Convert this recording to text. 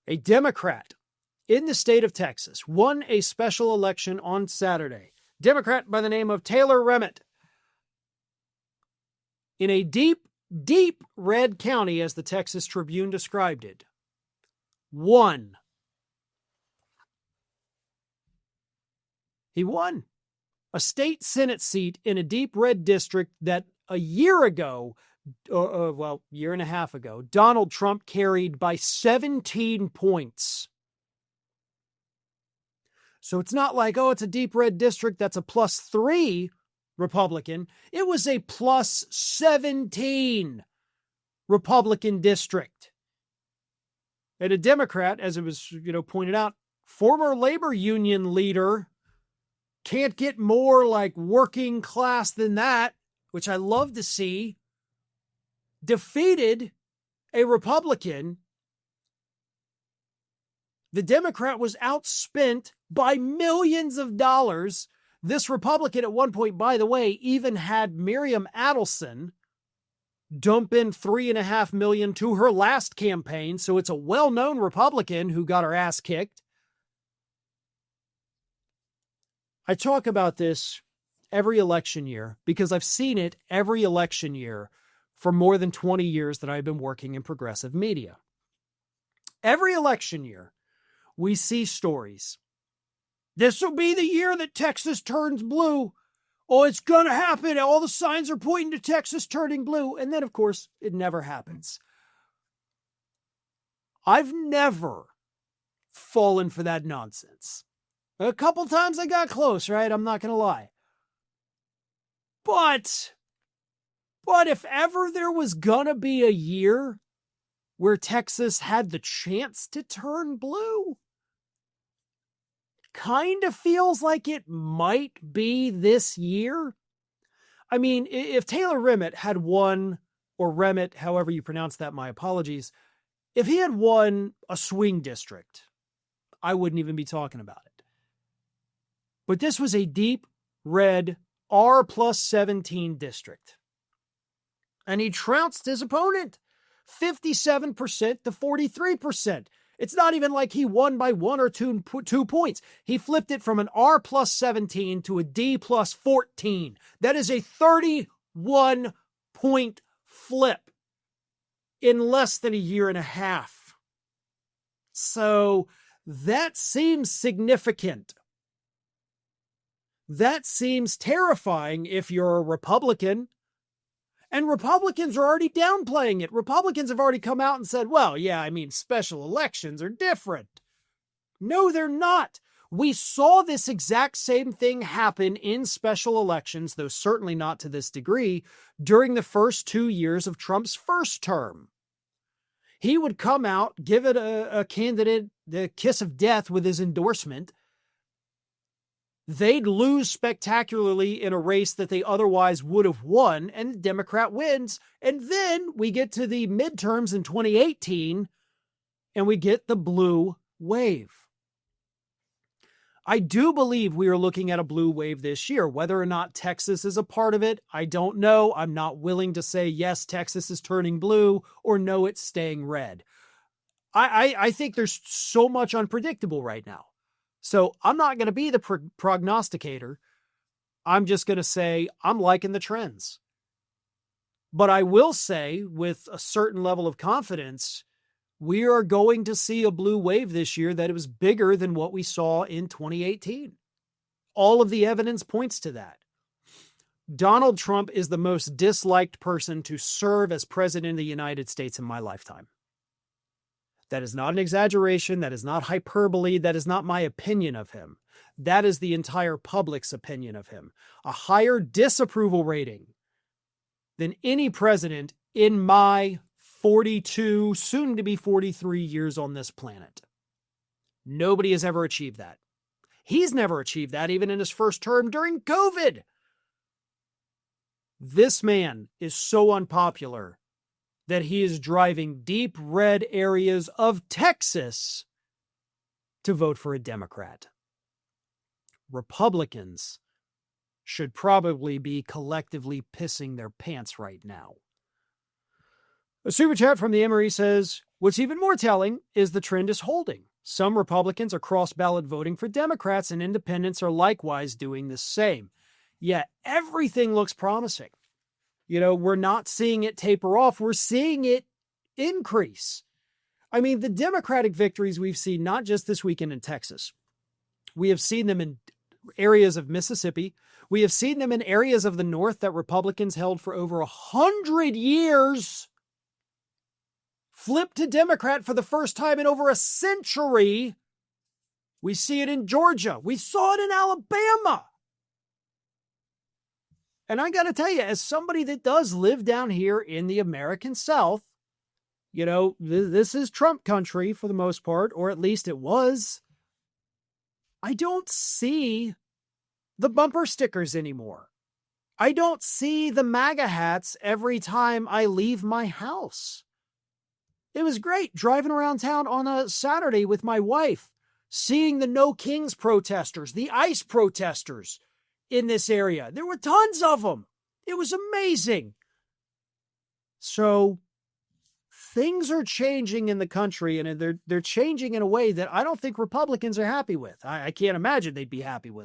A Democrat in the state of Texas won a special election on Saturday. Democrat by the name of Taylor Remmett. In a deep, deep red county, as the Texas Tribune described it. Won. He won a state Senate seat in a deep red district that a year ago, year and a half ago, Donald Trump carried by 17 points. So it's not like, it's a deep red district that's a +3 Republican. It was a +17 Republican district. And a Democrat, as it was, pointed out, former labor union leader, can't get more like working class than that, which I love to see, defeated a Republican. The Democrat was outspent by millions of dollars. This Republican at one point, by the way, even had Miriam Adelson dump in $3.5 million to her last campaign. So it's a well-known Republican who got her ass kicked. I talk about this every election year because I've seen it every election year for more than 20 years that I've been working in progressive media. Every election year, we see stories. This will be the year that Texas turns blue. Oh, it's going to happen. All the signs are pointing to Texas turning blue. And then, of course, it never happens. I've never fallen for that nonsense. A couple times I got close, right? I'm not going to lie. But if ever there was going to be a year where Texas had the chance to turn blue, kind of feels like it might be this year. I mean, if Taylor Remmett had won, or Remmett, however you pronounce that, my apologies, if he had won a swing district, I wouldn't even be talking about it. But this was a deep red R+17 district. And he trounced his opponent 57% to 43%. It's not even like he won by 1 or 2 points. He flipped it from an R+17 to a D+14. That is a 31-point flip in less than a year and a half. So that seems significant. That seems terrifying if you're a Republican. And Republicans are already downplaying it. Republicans have already come out and said, well, yeah, I mean, special elections are different. No, they're not. We saw this exact same thing happen in special elections, though certainly not to this degree, during the first 2 years of Trump's first term. He would come out, give it a candidate the kiss of death with his endorsement. They'd lose spectacularly in a race that they otherwise would have won, and the Democrat wins. And then we get to the midterms in 2018, and we get the blue wave. I do believe we are looking at a blue wave this year. Whether or not Texas is a part of it, I don't know. I'm not willing to say, yes, Texas is turning blue, or no, it's staying red. I think there's so much unpredictable right now. So I'm not going to be the prognosticator. I'm just going to say I'm liking the trends. But I will say with a certain level of confidence, we are going to see a blue wave this year that was bigger than what we saw in 2018. All of the evidence points to that. Donald Trump is the most disliked person to serve as president of the United States in my lifetime. That is not an exaggeration. That is not hyperbole. That is not my opinion of him. That is the entire public's opinion of him. A higher disapproval rating than any president in my 42, soon to be 43 years on this planet. Nobody has ever achieved that. He's never achieved that even in his first term during COVID. This man is so unpopular that he is driving deep red areas of Texas to vote for a Democrat. Republicans should probably be collectively pissing their pants right now. A super chat from the Emery says, what's even more telling is the trend is holding. Some Republicans are cross-ballot voting for Democrats, and independents are likewise doing the same. Yet everything looks promising. We're not seeing it taper off. We're seeing it increase. I mean, the Democratic victories we've seen, not just this weekend in Texas. We have seen them in areas of Mississippi. We have seen them in areas of the North that Republicans held for over 100 years. Flipped to Democrat for the first time in over a century. We see it in Georgia. We saw it in Alabama. And I got to tell you, as somebody that does live down here in the American South, this is Trump country for the most part, or at least it was. I don't see the bumper stickers anymore. I don't see the MAGA hats every time I leave my house. It was great driving around town on a Saturday with my wife, seeing the No Kings protesters, the ICE protesters in this area. There were tons of them. It was amazing. So things are changing in the country, and they're changing in a way that I don't think Republicans are happy with. I can't imagine they'd be happy with them.